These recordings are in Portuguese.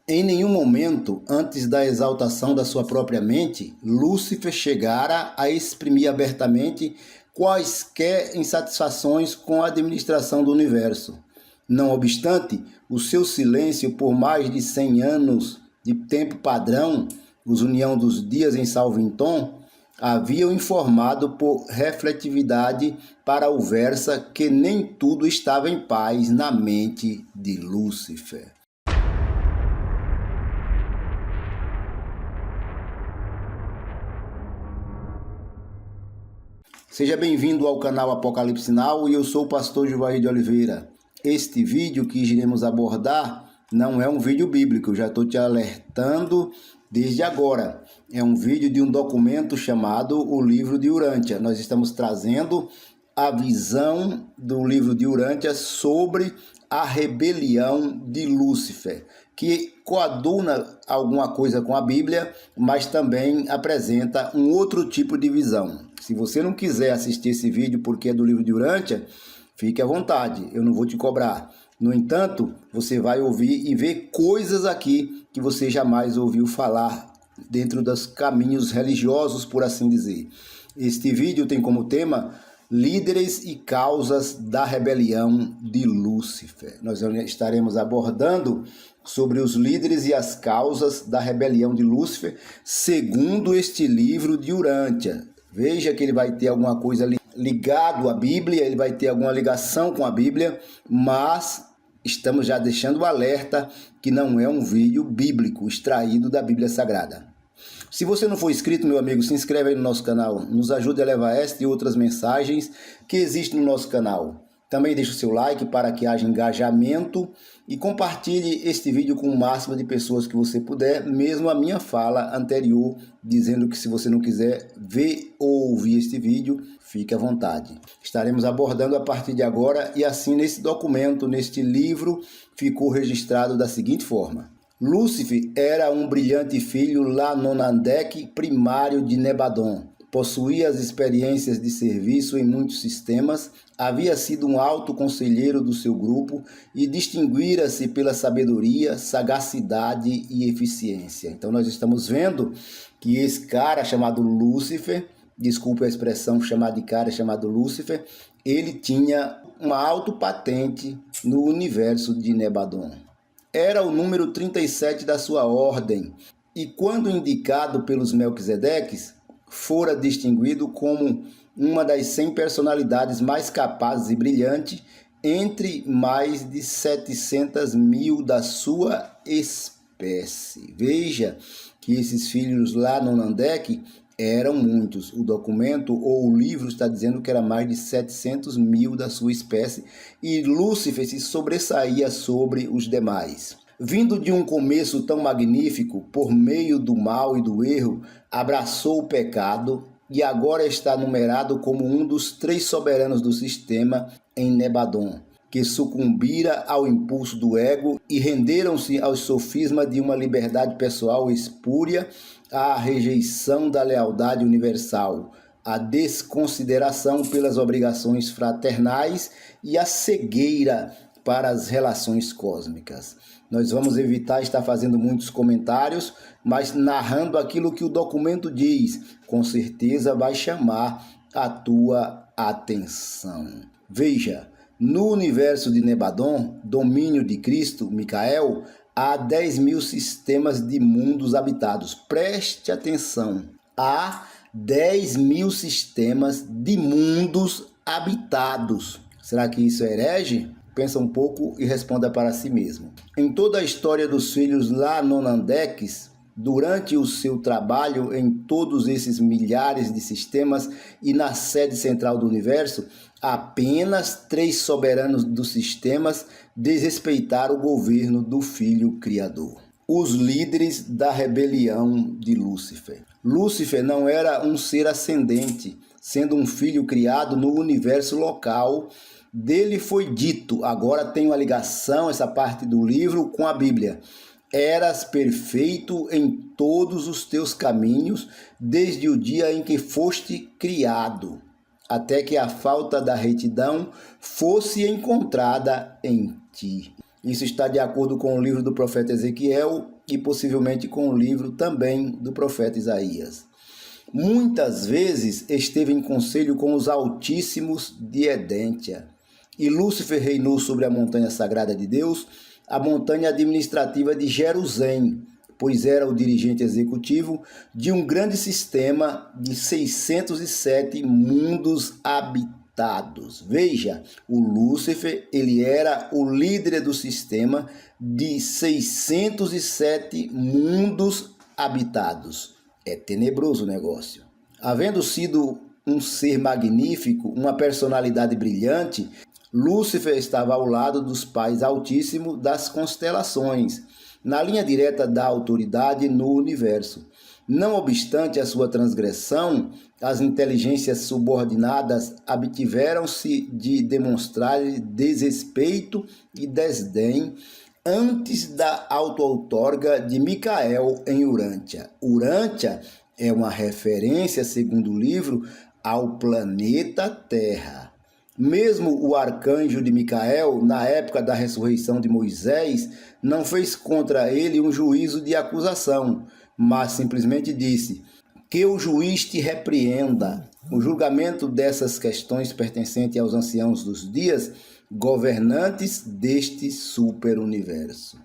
Em nenhum momento, antes da exaltação da sua própria mente, Lúcifer chegara a exprimir abertamente quaisquer insatisfações com a administração do universo. Não obstante, o seu silêncio por mais de 100 anos de tempo padrão, os União dos Dias em Salvington, haviam informado por refletividade para o Versa que nem tudo estava em paz na mente de Lúcifer. Seja bem-vindo ao canal Apocalipse Sinal e eu sou o pastor Gilvair de Oliveira. Este vídeo que iremos abordar não é um vídeo bíblico, já estou te alertando desde agora. É um vídeo de um documento chamado o Livro de Urântia. Nós estamos trazendo a visão do Livro de Urântia sobre a rebelião de Lúcifer, que coaduna alguma coisa com a Bíblia, mas também apresenta um outro tipo de visão. Se você não quiser assistir esse vídeo porque é do Livro de Urântia, fique à vontade, eu não vou te cobrar. No entanto, você vai ouvir e ver coisas aqui que você jamais ouviu falar dentro dos caminhos religiosos, por assim dizer. Este vídeo tem como tema líderes e causas da rebelião de Lúcifer. Nós estaremos abordando sobre os líderes e as causas da rebelião de Lúcifer, segundo este livro de Urântia. Veja que ele vai ter alguma coisa ligado à Bíblia, ele vai ter alguma ligação com a Bíblia, mas estamos já deixando o alerta que não é um vídeo bíblico extraído da Bíblia Sagrada. Se você não for inscrito, meu amigo, se inscreve aí no nosso canal, nos ajude a levar esta e outras mensagens que existem no nosso canal. Também deixe o seu like para que haja engajamento e compartilhe este vídeo com o máximo de pessoas que você puder, mesmo a minha fala anterior, dizendo que se você não quiser ver ou ouvir este vídeo, fique à vontade. Estaremos abordando a partir de agora e assim nesse documento, neste livro, ficou registrado da seguinte forma. Lúcifer era um brilhante filho Lanonandek primário de Nebadon. Possuía as experiências de serviço em muitos sistemas, havia sido um alto conselheiro do seu grupo e distinguira-se pela sabedoria, sagacidade e eficiência. Então nós estamos vendo que esse cara chamado Lúcifer, desculpe a expressão chamar de cara chamado Lúcifer, ele tinha uma autopatente no universo de Nebadon. Era o número 37 da sua ordem e quando indicado pelos Melquisedeques, fora distinguido como uma das 100 personalidades mais capazes e brilhantes entre mais de 700 mil da sua espécie. Veja que esses filhos lá no Nandek eram muitos. O documento ou o livro está dizendo que era mais de 700 mil da sua espécie e Lúcifer se sobressaía sobre os demais. Vindo de um começo tão magnífico, por meio do mal e do erro, abraçou o pecado e agora está numerado como um dos 3 soberanos do sistema em Nebadon, que sucumbira ao impulso do ego e renderam-se ao sofisma de uma liberdade pessoal espúria, à rejeição da lealdade universal, à desconsideração pelas obrigações fraternais e à cegueira para as relações cósmicas. Nós vamos evitar estar fazendo muitos comentários, mas narrando aquilo que o documento diz, com certeza vai chamar a tua atenção. Veja, no universo de Nebadon, domínio de Cristo, Micael, há 10 mil sistemas de mundos habitados. Preste atenção, há 10 mil sistemas de mundos habitados. Será que isso é herege? Pensa um pouco e responda para si mesmo. Em toda a história dos filhos Lanonandeques, durante o seu trabalho em todos esses milhares de sistemas e na sede central do universo, apenas 3 soberanos dos sistemas desrespeitaram o governo do Filho Criador. Os líderes da rebelião de Lúcifer. Lúcifer não era um ser ascendente, sendo um filho criado no universo local. Dele foi dito, agora tem uma ligação, essa parte do livro, com a Bíblia. Eras perfeito em todos os teus caminhos, desde o dia em que foste criado, até que a falta da retidão fosse encontrada em ti. Isso está de acordo com o livro do profeta Ezequiel, e possivelmente com o livro também do profeta Isaías. Muitas vezes esteve em conselho com os altíssimos de Edêntia. E Lúcifer reinou sobre a montanha sagrada de Deus, a montanha administrativa de Jerusalém, pois era o dirigente executivo de um grande sistema de 607 mundos habitados. Veja, o Lúcifer, ele era o líder do sistema de 607 mundos habitados. É tenebroso o negócio. Havendo sido um ser magnífico, uma personalidade brilhante, Lúcifer estava ao lado dos pais altíssimos das constelações, na linha direta da autoridade no universo. Não obstante a sua transgressão, as inteligências subordinadas abstiveram-se de demonstrar desrespeito e desdém antes da auto-outorga de Micael em Urântia. Urântia é uma referência, segundo o livro, ao planeta Terra. Mesmo o arcanjo de Micael, na época da ressurreição de Moisés, não fez contra ele um juízo de acusação, mas simplesmente disse: que o juiz te repreenda. O julgamento dessas questões pertencente aos anciãos dos dias, governantes deste superuniverso.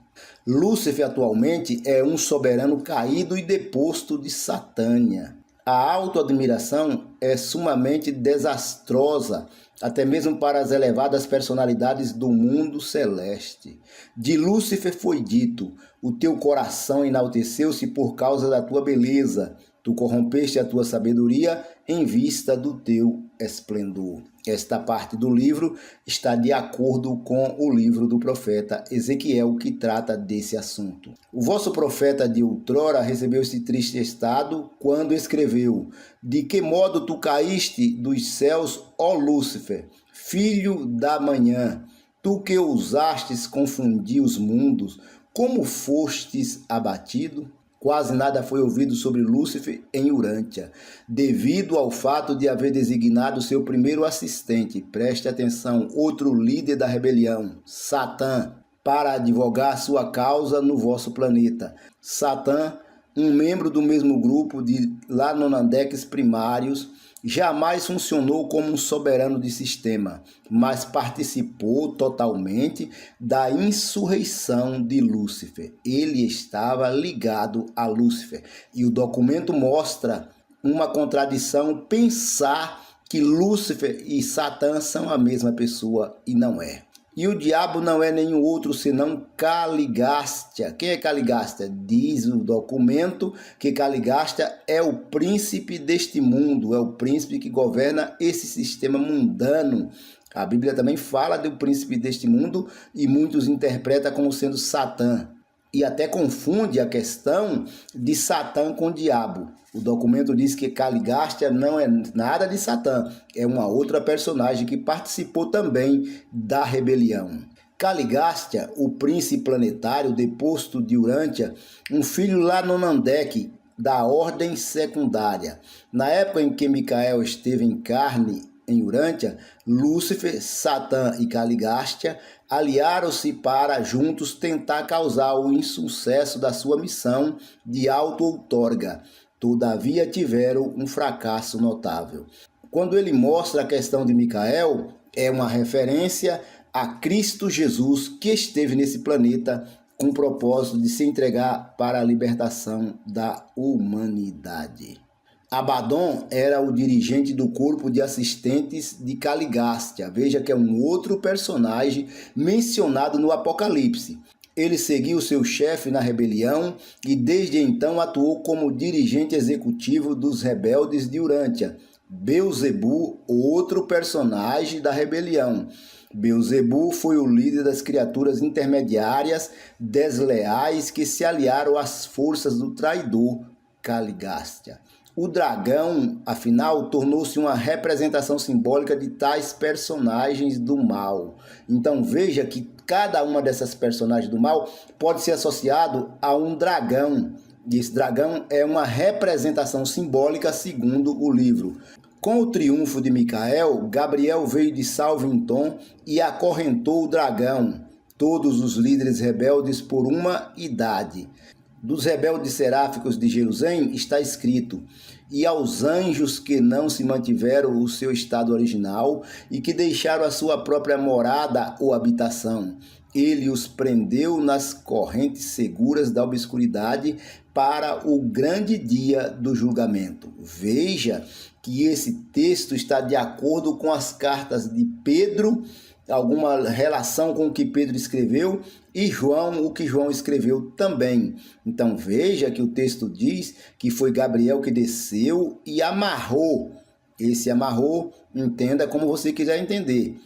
Lúcifer atualmente é um soberano caído e deposto de Satânia. A autoadmiração é sumamente desastrosa, até mesmo para as elevadas personalidades do mundo celeste. De Lúcifer foi dito: o teu coração enalteceu-se por causa da tua beleza, tu corrompeste a tua sabedoria em vista do teu esplendor. Esta parte do livro está de acordo com o livro do profeta Ezequiel, que trata desse assunto. O vosso profeta de outrora recebeu esse triste estado quando escreveu: de que modo tu caíste dos céus, ó Lúcifer, filho da manhã, tu que ousastes confundir os mundos, como fostes abatido? Quase nada foi ouvido sobre Lúcifer em Urântia, devido ao fato de haver designado seu primeiro assistente, preste atenção, outro líder da rebelião, Satã, para advogar sua causa no vosso planeta. Satã, um membro do mesmo grupo de Lanonandeques primários, jamais funcionou como um soberano de sistema, mas participou totalmente da insurreição de Lúcifer. Ele estava ligado a Lúcifer. E o documento mostra uma contradição pensar que Lúcifer e Satã são a mesma pessoa, e não é. E o diabo não é nenhum outro senão Caligástia. Quem é Caligástia? Diz o documento que Caligástia é o príncipe deste mundo, é o príncipe que governa esse sistema mundano. A Bíblia também fala do príncipe deste mundo e muitos interpretam como sendo Satã. E até confunde a questão de Satã com o diabo. O documento diz que Caligástia não é nada de Satã, é uma outra personagem que participou também da rebelião. Caligástia, o príncipe planetário deposto de Urântia, um filho Lanonandeque da ordem secundária. Na época em que Micael esteve em carne em Urântia, Lúcifer, Satã e Caligástia aliaram-se para juntos tentar causar o insucesso da sua missão de auto-outorga. Todavia tiveram um fracasso notável. Quando ele mostra a questão de Micael, é uma referência a Cristo Jesus, que esteve nesse planeta com o propósito de se entregar para a libertação da humanidade. Abaddon era o dirigente do corpo de assistentes de Caligástia. Veja que é um outro personagem mencionado no Apocalipse. Ele seguiu seu chefe na rebelião e desde então atuou como dirigente executivo dos rebeldes de Urântia. Beelzebu, outro personagem da rebelião. Beelzebu foi o líder das criaturas intermediárias desleais que se aliaram às forças do traidor Caligástia. O dragão, afinal, tornou-se uma representação simbólica de tais personagens do mal. Então veja que cada uma dessas personagens do mal pode ser associado a um dragão. E esse dragão é uma representação simbólica segundo o livro. Com o triunfo de Micael, Gabriel veio de Salvington e acorrentou o dragão, todos os líderes rebeldes por uma idade. Dos rebeldes seráficos de Jerusalém está escrito: e aos anjos que não se mantiveram o seu estado original e que deixaram a sua própria morada ou habitação, ele os prendeu nas correntes seguras da obscuridade para o grande dia do julgamento. Veja que esse texto está de acordo com as cartas de Pedro, alguma relação com o que Pedro escreveu, e João, o que João escreveu também. Então veja que o texto diz que foi Gabriel que desceu e amarrou. Esse amarrou, entenda como você quiser entender.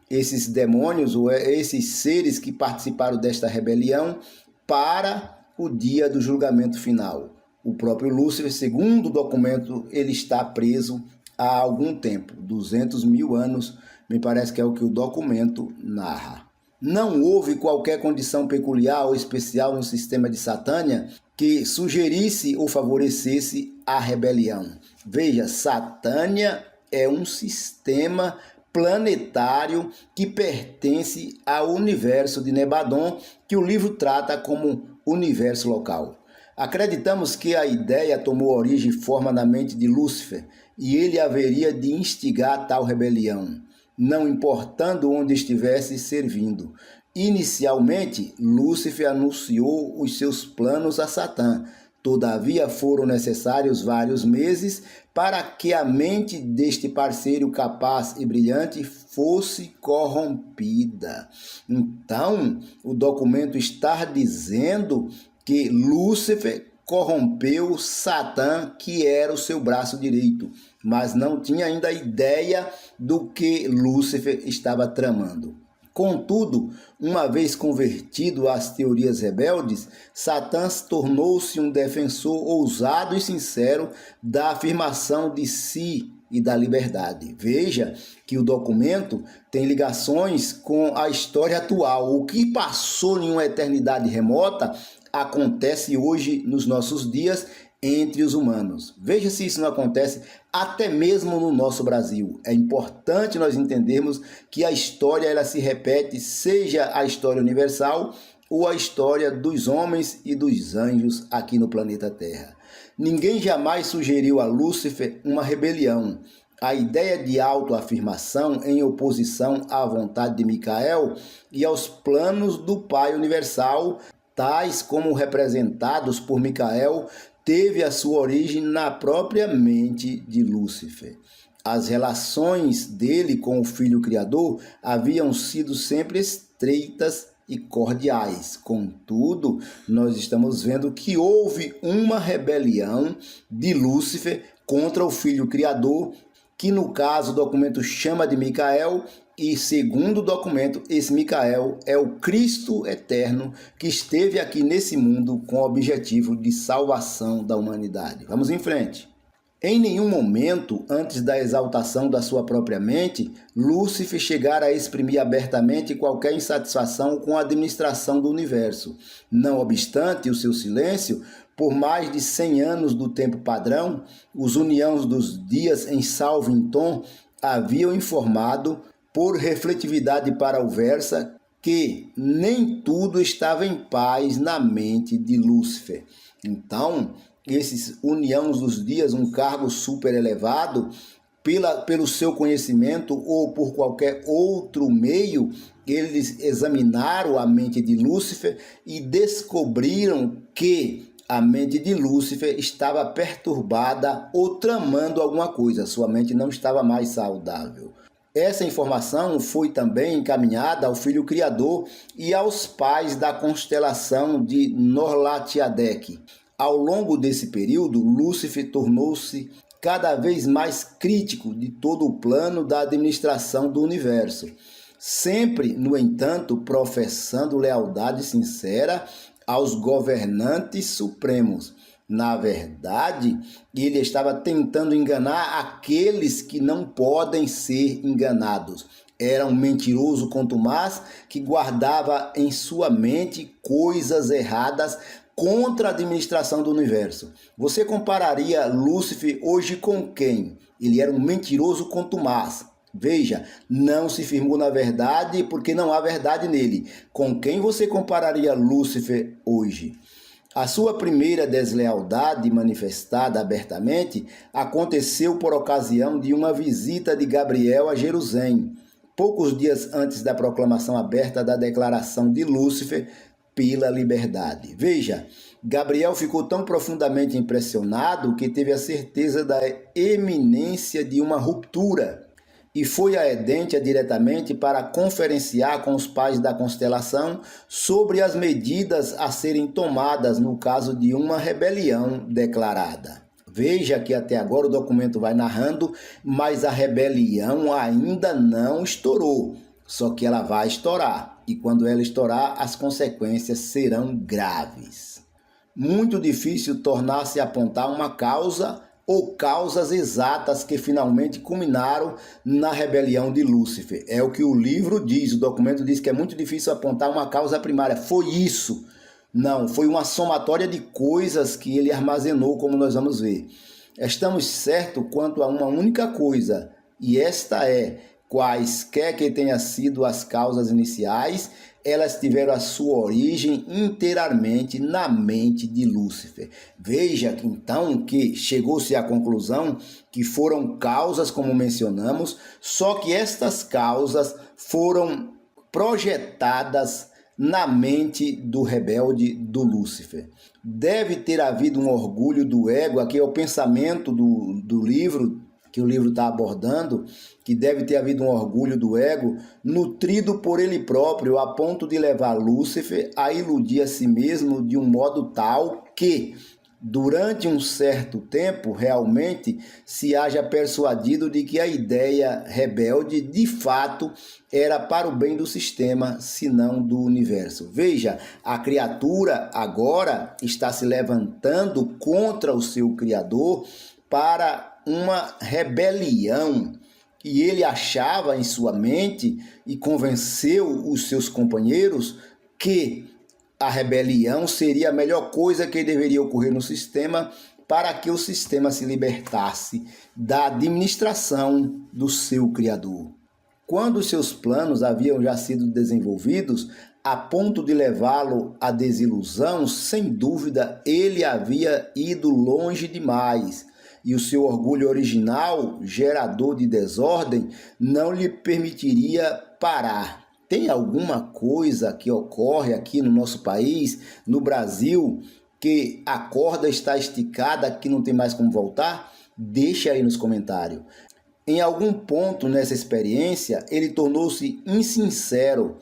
Esses demônios ou esses seres que participaram desta rebelião para o dia do julgamento final. O próprio Lúcifer, segundo o documento, ele está preso há algum tempo, 200.000 anos, me parece que é o que o documento narra. Não houve qualquer condição peculiar ou especial no sistema de Satânia que sugerisse ou favorecesse a rebelião. Veja, Satânia é um sistema planetário que pertence ao universo de Nebadon, que o livro trata como universo local. Acreditamos que a ideia tomou origem e forma na mente de Lúcifer e ele haveria de instigar tal rebelião, não importando onde estivesse servindo. Inicialmente, Lúcifer anunciou os seus planos a Satã. Todavia, foram necessários vários meses para que a mente deste parceiro capaz e brilhante fosse corrompida. Então, o documento está dizendo que Lúcifer corrompeu Satã, que era o seu braço direito, mas não tinha ainda ideia do que Lúcifer estava tramando. Contudo, uma vez convertido às teorias rebeldes, Satã tornou-se um defensor ousado e sincero da afirmação de si e da liberdade. Veja que o documento tem ligações com a história atual. O que passou em uma eternidade remota acontece hoje nos nossos dias entre os humanos. Veja se isso não acontece até mesmo no nosso Brasil. É importante nós entendermos que a história ela se repete, seja a história universal ou a história dos homens e dos anjos aqui no planeta Terra. Ninguém jamais sugeriu a Lúcifer uma rebelião. A ideia de autoafirmação em oposição à vontade de Micael e aos planos do Pai Universal, tais como representados por Micael, teve a sua origem na própria mente de Lúcifer. As relações dele com o Filho Criador haviam sido sempre estreitas e cordiais. Contudo, nós estamos vendo que houve uma rebelião de Lúcifer contra o Filho Criador, que no caso o documento chama de Micael, e segundo o documento, esse Micael é o Cristo eterno que esteve aqui nesse mundo com o objetivo de salvação da humanidade. Vamos em frente. Em nenhum momento, antes da exaltação da sua própria mente, Lúcifer chegara a exprimir abertamente qualquer insatisfação com a administração do universo. Não obstante o seu silêncio, por mais de 100 anos do tempo padrão, os uniãos dos dias em Salvington haviam informado, por refletividade paraversa, que nem tudo estava em paz na mente de Lúcifer. Então, esses uniãos dos dias, um cargo super elevado, pelo seu conhecimento ou por qualquer outro meio, eles examinaram a mente de Lúcifer e descobriram que a mente de Lúcifer estava perturbada ou tramando alguma coisa. Sua mente não estava mais saudável. Essa informação foi também encaminhada ao Filho Criador e aos pais da constelação de Norlatiadec. Ao longo desse período, Lúcifer tornou-se cada vez mais crítico de todo o plano da administração do universo, sempre, no entanto, professando lealdade sincera aos governantes supremos. Na verdade, ele estava tentando enganar aqueles que não podem ser enganados. Era um mentiroso contumaz que guardava em sua mente coisas erradas contra a administração do universo. Você compararia Lúcifer hoje com quem? Ele era um mentiroso contumaz. Veja, não se firmou na verdade porque não há verdade nele. Com quem você compararia Lúcifer hoje? A sua primeira deslealdade, manifestada abertamente, aconteceu por ocasião de uma visita de Gabriel a Jerusalém, poucos dias antes da proclamação aberta da declaração de Lúcifer pela liberdade. Veja, Gabriel ficou tão profundamente impressionado que teve a certeza da iminência de uma ruptura e foi a Edêntia diretamente para conferenciar com os pais da constelação sobre as medidas a serem tomadas no caso de uma rebelião declarada. Veja que até agora o documento vai narrando, mas a rebelião ainda não estourou, só que ela vai estourar, e quando ela estourar, as consequências serão graves. Muito difícil tornar-se apontar uma causa ou causas exatas que finalmente culminaram na rebelião de Lúcifer. É o que o livro diz, o documento diz que é muito difícil apontar uma causa primária. Foi isso. Não, foi uma somatória de coisas que ele armazenou, como nós vamos ver. Estamos certos quanto a uma única coisa, e esta é: quaisquer que tenham sido as causas iniciais, elas tiveram a sua origem inteiramente na mente de Lúcifer. Veja então que chegou-se à conclusão que foram causas, como mencionamos, só que estas causas foram projetadas na mente do rebelde do Lúcifer. Deve ter havido um orgulho do ego, aqui é o pensamento do livro, que o livro está abordando, que deve ter havido um orgulho do ego, nutrido por ele próprio, a ponto de levar Lúcifer a iludir a si mesmo de um modo tal que, durante um certo tempo, realmente se haja persuadido de que a ideia rebelde, de fato, era para o bem do sistema, se não do universo. Veja, a criatura agora está se levantando contra o seu Criador para uma rebelião, e ele achava em sua mente e convenceu os seus companheiros que a rebelião seria a melhor coisa que deveria ocorrer no sistema para que o sistema se libertasse da administração do seu Criador. Quando seus planos haviam já sido desenvolvidos a ponto de levá-lo à desilusão, sem dúvida ele havia ido longe demais. E o seu orgulho original, gerador de desordem, não lhe permitiria parar. Tem alguma coisa que ocorre aqui no nosso país, no Brasil, que a corda está esticada, que não tem mais como voltar? Deixa aí nos comentários. Em algum ponto nessa experiência, ele tornou-se insincero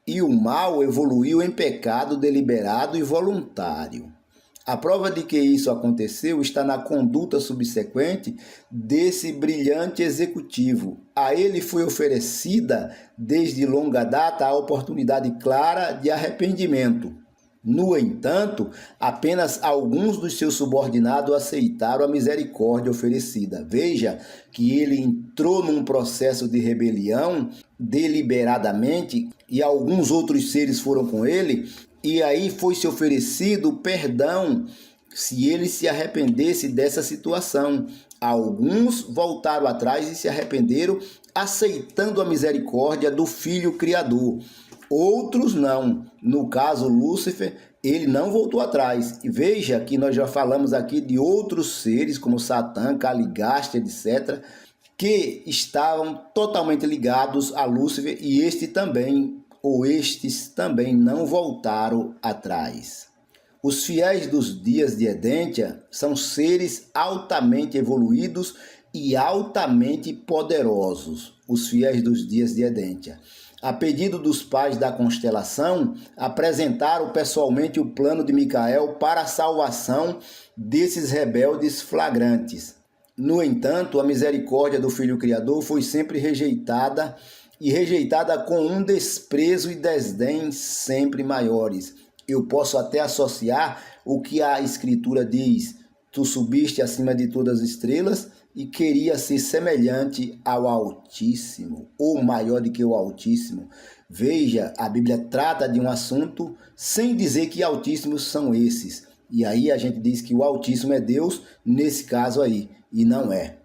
e o mal evoluiu em pecado deliberado e voluntário. A prova de que isso aconteceu está na conduta subsequente desse brilhante executivo. A ele foi oferecida, desde longa data, a oportunidade clara de arrependimento. No entanto, apenas alguns dos seus subordinados aceitaram a misericórdia oferecida. Veja que ele entrou num processo de rebelião deliberadamente e alguns outros seres foram com ele. E aí foi-se oferecido perdão se ele se arrependesse dessa situação. Alguns voltaram atrás e se arrependeram, aceitando a misericórdia do Filho Criador. Outros não. No caso, Lúcifer, ele não voltou atrás. E veja que nós já falamos aqui de outros seres, como Satã, Caligaste, etc., que estavam totalmente ligados a Lúcifer, e estes também não voltaram atrás. Os fiéis dos dias de Edêntia são seres altamente evoluídos e altamente poderosos. Os fiéis dos dias de Edêntia, a pedido dos pais da constelação, apresentaram pessoalmente o plano de Micael para a salvação desses rebeldes flagrantes. No entanto, a misericórdia do Filho Criador foi sempre rejeitada, e rejeitada com um desprezo e desdém sempre maiores. Eu posso até associar o que a Escritura diz: tu subiste acima de todas as estrelas e queria ser semelhante ao Altíssimo, ou maior do que o Altíssimo. Veja, a Bíblia trata de um assunto sem dizer que altíssimos são esses. E aí a gente diz que o Altíssimo é Deus, nesse caso aí, e não é.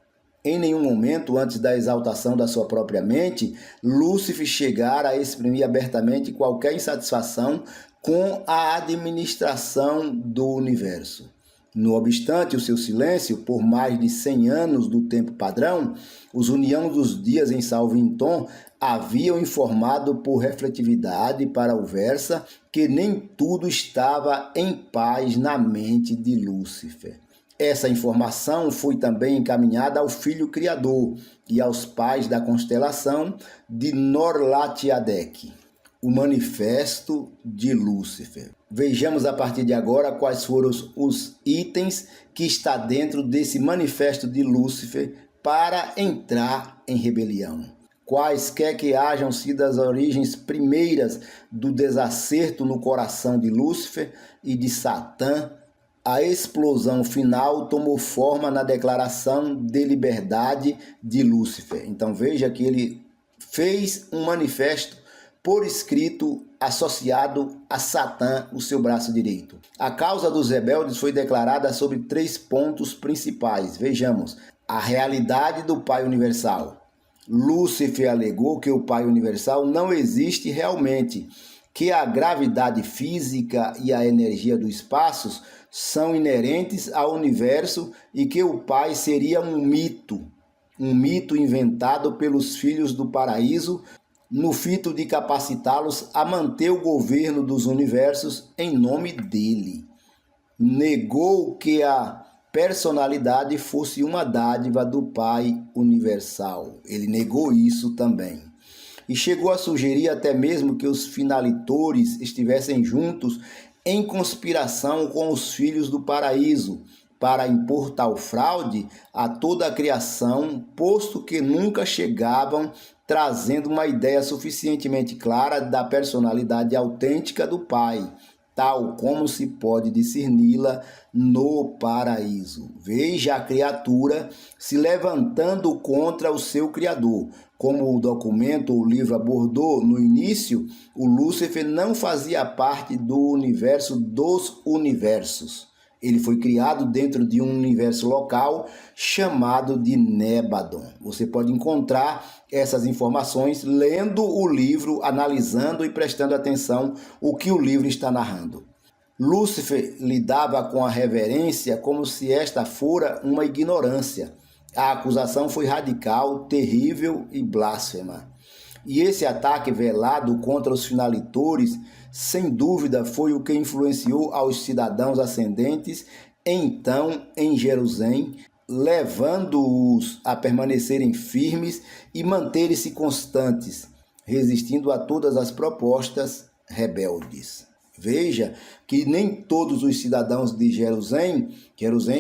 Em nenhum momento, antes da exaltação da sua própria mente, Lúcifer chegara a exprimir abertamente qualquer insatisfação com a administração do universo. No obstante o seu silêncio, por mais de 100 anos do tempo padrão, os União dos Dias em Salvington haviam informado por refletividade para o Versa que nem tudo estava em paz na mente de Lúcifer. Essa informação foi também encaminhada ao Filho Criador e aos pais da constelação de Norlatiadec, o Manifesto de Lúcifer. Vejamos a partir de agora quais foram os itens que está dentro desse Manifesto de Lúcifer para entrar em rebelião. Quaisquer que hajam sido as origens primeiras do desacerto no coração de Lúcifer e de Satã, a explosão final tomou forma na declaração de liberdade de Lúcifer. Então veja que ele fez um manifesto por escrito associado a Satã, o seu braço direito. A causa dos rebeldes foi declarada sobre 3 pontos principais. Vejamos: a realidade do Pai Universal. Lúcifer alegou que o Pai Universal não existe realmente, que a gravidade física e a energia do espaço são inerentes ao universo e que o Pai seria um mito inventado pelos filhos do paraíso, no fito de capacitá-los a manter o governo dos universos em nome dele. Negou que a personalidade fosse uma dádiva do Pai Universal. Ele negou isso também. E chegou a sugerir até mesmo que os finalitores estivessem juntos em conspiração com os filhos do paraíso, para impor tal fraude a toda a criação, posto que nunca chegavam trazendo uma ideia suficientemente clara da personalidade autêntica do Pai, tal como se pode discerni-la no paraíso. Veja a criatura se levantando contra o seu Criador. Como o documento ou o livro abordou no início, o Lúcifer não fazia parte do universo dos universos. Ele foi criado dentro de um universo local chamado de Nébadon. Você pode encontrar essas informações lendo o livro, analisando e prestando atenção o que o livro está narrando. Lúcifer lidava com a reverência como se esta fora uma ignorância. A acusação foi radical, terrível e blasfema. E esse ataque velado contra os finalitores, sem dúvida, foi o que influenciou aos cidadãos ascendentes, então em Jerusalém, levando-os a permanecerem firmes e manterem-se constantes, resistindo a todas as propostas rebeldes. Veja que nem todos os cidadãos de Jerusalém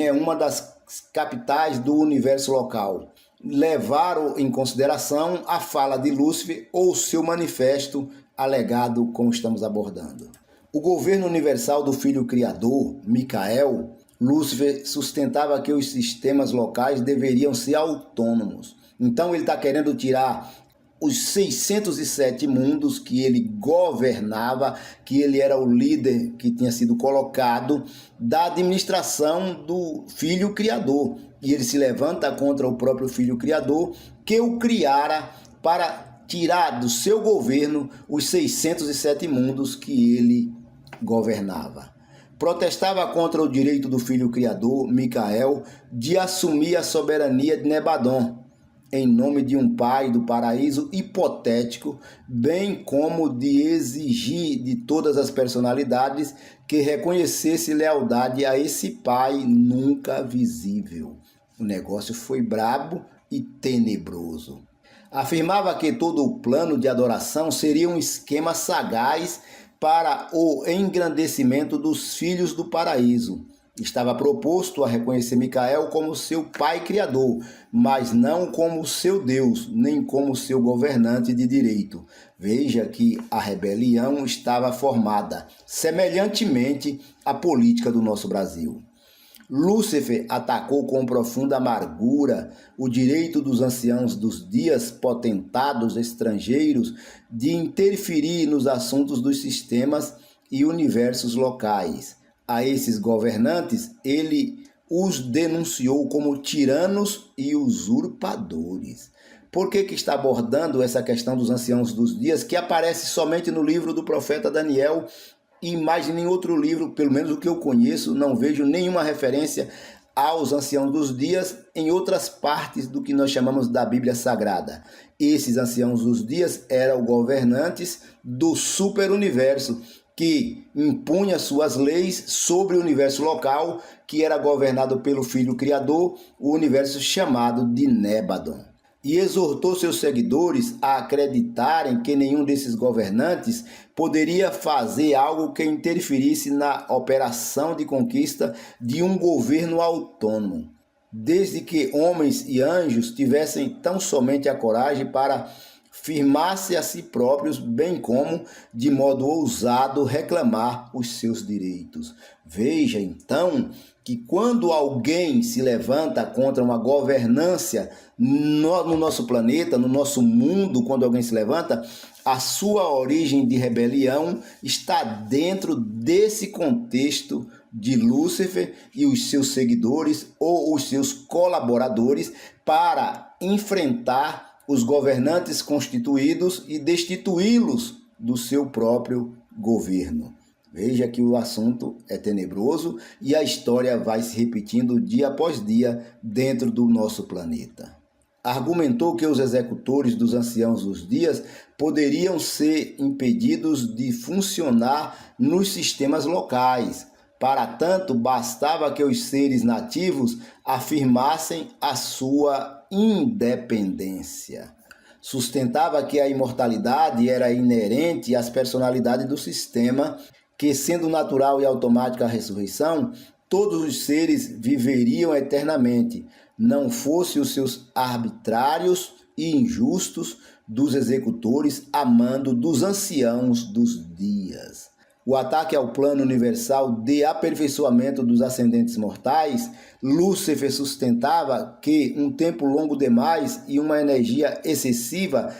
é uma das capitais do universo local, levaram em consideração a fala de Lúcifer ou seu manifesto alegado, como estamos abordando. O governo universal do Filho Criador, Micael, Lúcifer sustentava que os sistemas locais deveriam ser autônomos. Então ele está querendo tirar os 607 mundos que ele governava, que ele era o líder que tinha sido colocado, da administração do Filho Criador. E ele se levanta contra o próprio Filho Criador, que o criara para tirar do seu governo os 607 mundos que ele governava. Protestava contra o direito do Filho Criador, Micael, de assumir a soberania de Nébadon, em nome de um pai do paraíso hipotético, bem como de exigir de todas as personalidades que reconhecesse lealdade a esse pai nunca visível. O negócio foi brabo e tenebroso. Afirmava que todo o plano de adoração seria um esquema sagaz para o engrandecimento dos filhos do paraíso. Estava proposto a reconhecer Micael como seu pai criador, mas não como seu Deus, nem como seu governante de direito. Veja que a rebelião estava formada, semelhantemente à política do nosso Brasil. Lúcifer atacou com profunda amargura o direito dos anciãos dos dias, potentados estrangeiros, de interferir nos assuntos dos sistemas e universos locais. A esses governantes, ele os denunciou como tiranos e usurpadores. Por que está abordando essa questão dos anciãos dos dias, que aparece somente no livro do profeta Daniel e mais em nenhum outro livro, pelo menos o que eu conheço, não vejo nenhuma referência aos anciãos dos dias em outras partes do que nós chamamos da Bíblia Sagrada. Esses anciãos dos dias eram governantes do superuniverso, que impunha suas leis sobre o universo local, que era governado pelo Filho Criador, o universo chamado de Nébadon. E exortou seus seguidores a acreditarem que nenhum desses governantes poderia fazer algo que interferisse na operação de conquista de um governo autônomo, desde que homens e anjos tivessem tão somente a coragem para firmar-se a si próprios, bem como, de modo ousado, reclamar os seus direitos. Veja, então, que quando alguém se levanta contra uma governância no nosso planeta, no nosso mundo, quando alguém se levanta, a sua origem de rebelião está dentro desse contexto de Lúcifer e os seus seguidores ou os seus colaboradores para enfrentar os governantes constituídos e destituí-los do seu próprio governo. Veja que o assunto é tenebroso e a história vai se repetindo dia após dia dentro do nosso planeta. Argumentou que os executores dos anciãos dos dias poderiam ser impedidos de funcionar nos sistemas locais. Para tanto, bastava que os seres nativos afirmassem a sua independência. Sustentava que a imortalidade era inerente às personalidades do sistema, que, sendo natural e automática a ressurreição, todos os seres viveriam eternamente, não fossem os seus arbitrários e injustos dos executores a mando dos anciãos dos dias. O ataque ao plano universal de aperfeiçoamento dos ascendentes mortais, Lúcifer sustentava que um tempo longo demais e uma energia excessiva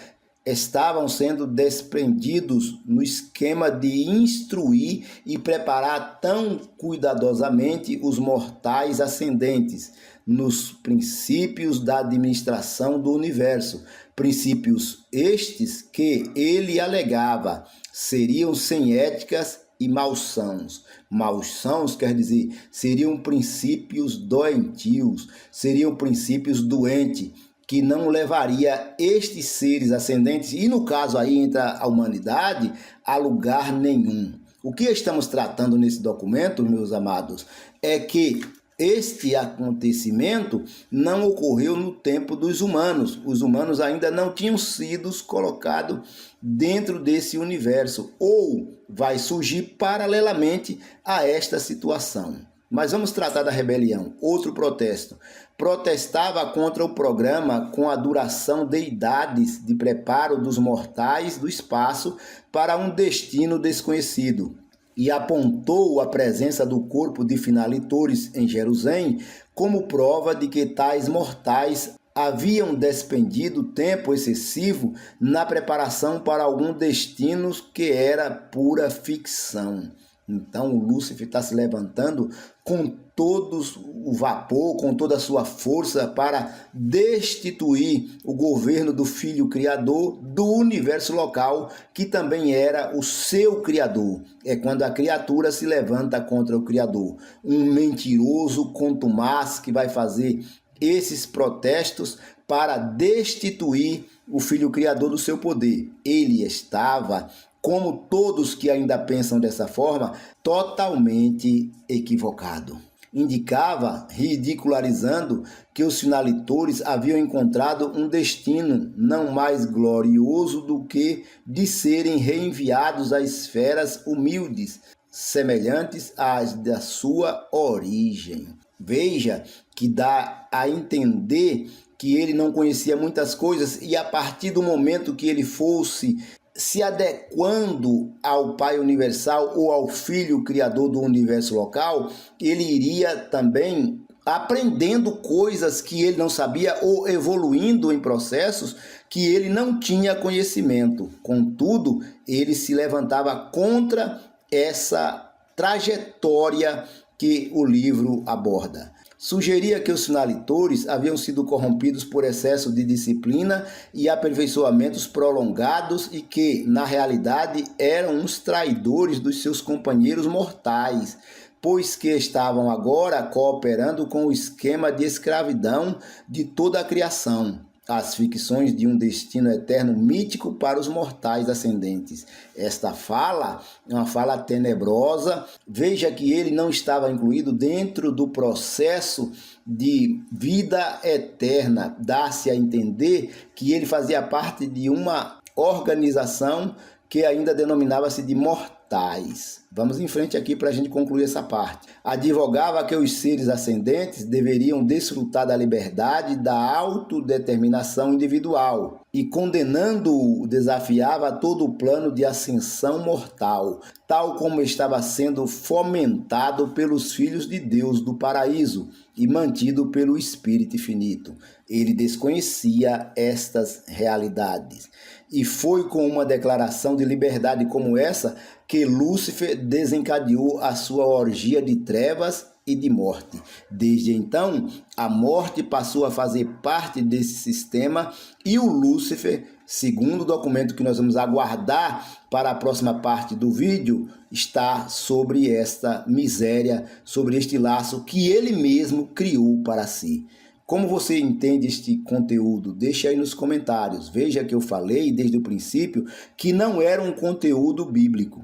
estavam sendo desprendidos no esquema de instruir e preparar tão cuidadosamente os mortais ascendentes nos princípios da administração do universo, princípios estes que ele alegava seriam sem éticas e malsãos. Malsãos quer dizer, seriam princípios doentios, seriam princípios doentes, que não levaria estes seres ascendentes, e no caso aí entra a humanidade, a lugar nenhum. O que estamos tratando nesse documento, meus amados, é que este acontecimento não ocorreu no tempo dos humanos. Os humanos ainda não tinham sido colocados dentro desse universo, ou vai surgir paralelamente a esta situação. Mas vamos tratar da rebelião, outro protesto. Protestava contra o programa com a duração de idades de preparo dos mortais do espaço para um destino desconhecido, e apontou a presença do corpo de finalitores em Jerusalém como prova de que tais mortais haviam despendido tempo excessivo na preparação para algum destino que era pura ficção. Então o Lúcifer está se levantando com todo o vapor, com toda a sua força para destituir o governo do Filho Criador do universo local, que também era o seu Criador. É quando a criatura se levanta contra o Criador. Um mentiroso contumaz que vai fazer esses protestos para destituir o Filho Criador do seu poder. Ele estava, como todos que ainda pensam dessa forma, totalmente equivocado. Indicava, ridicularizando, que os finalitores haviam encontrado um destino não mais glorioso do que de serem reenviados a esferas humildes, semelhantes às da sua origem. Veja que dá a entender que ele não conhecia muitas coisas, e a partir do momento que ele fosse se adequando ao Pai Universal ou ao Filho Criador do universo local, ele iria também aprendendo coisas que ele não sabia ou evoluindo em processos que ele não tinha conhecimento. Contudo, ele se levantava contra essa trajetória que o livro aborda. Sugeria que os finalitores haviam sido corrompidos por excesso de disciplina e aperfeiçoamentos prolongados e que, na realidade, eram uns traidores dos seus companheiros mortais, pois que estavam agora cooperando com o esquema de escravidão de toda a criação. As ficções de um destino eterno mítico para os mortais ascendentes. Esta fala é uma fala tenebrosa. Veja que ele não estava incluído dentro do processo de vida eterna. Dá-se a entender que ele fazia parte de uma organização que ainda denominava-se de mortais. Vamos em frente aqui para a gente concluir essa parte. Advogava que os seres ascendentes deveriam desfrutar da liberdade e da autodeterminação individual e, condenando-o, desafiava todo o plano de ascensão mortal, tal como estava sendo fomentado pelos filhos de Deus do paraíso e mantido pelo Espírito Infinito. Ele desconhecia estas realidades. E foi com uma declaração de liberdade como essa que Lúcifer desencadeou a sua orgia de trevas e de morte. Desde então, a morte passou a fazer parte desse sistema e o Lúcifer, segundo o documento que nós vamos aguardar para a próxima parte do vídeo, está sobre esta miséria, sobre este laço que ele mesmo criou para si. Como você entende este conteúdo? Deixa aí nos comentários. Veja que eu falei desde o princípio que não era um conteúdo bíblico.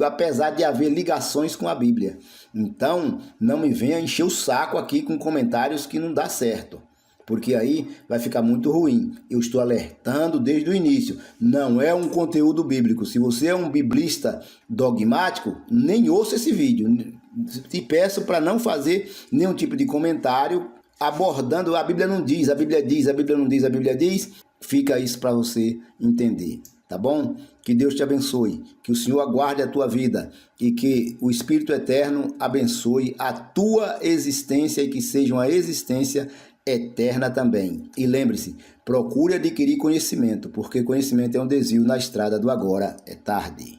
Apesar de haver ligações com a Bíblia. Então, não me venha encher o saco aqui com comentários que não dá certo, porque aí vai ficar muito ruim. Eu estou alertando desde o início, não é um conteúdo bíblico. Se você é um biblista dogmático, nem ouça esse vídeo. Te peço para não fazer nenhum tipo de comentário abordando a Bíblia não diz, a Bíblia diz, a Bíblia não diz, a Bíblia diz. Fica isso para você entender. Tá bom? Que Deus te abençoe, que o Senhor aguarde a tua vida e que o Espírito Eterno abençoe a tua existência e que seja uma existência eterna também. E lembre-se, procure adquirir conhecimento, porque conhecimento é um desvio na estrada do agora é tarde.